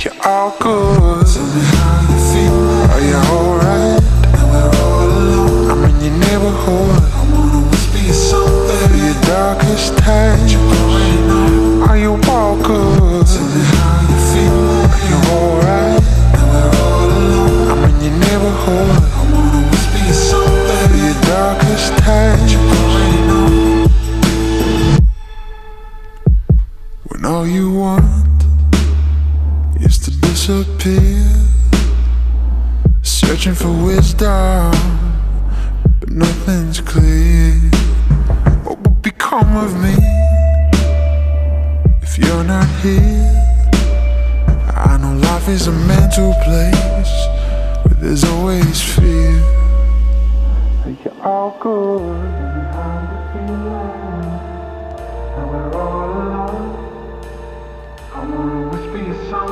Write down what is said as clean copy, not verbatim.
you're all good. Tell me how you feel. Are you alright? And we're all alone. I'm in your neighborhood. I wanna whisper you something. For your darkest times. You already know. Are you all good? Tell me how you feel. Are you alright? And we're all alone. I'm in your neighborhood. I wanna whisper you something. For your darkest times. You already know. When all you want is to disappear, searching for wisdom, but nothing's clear. What will become of me if you're not here? I know life is a mental place where there's always fear. You're all good.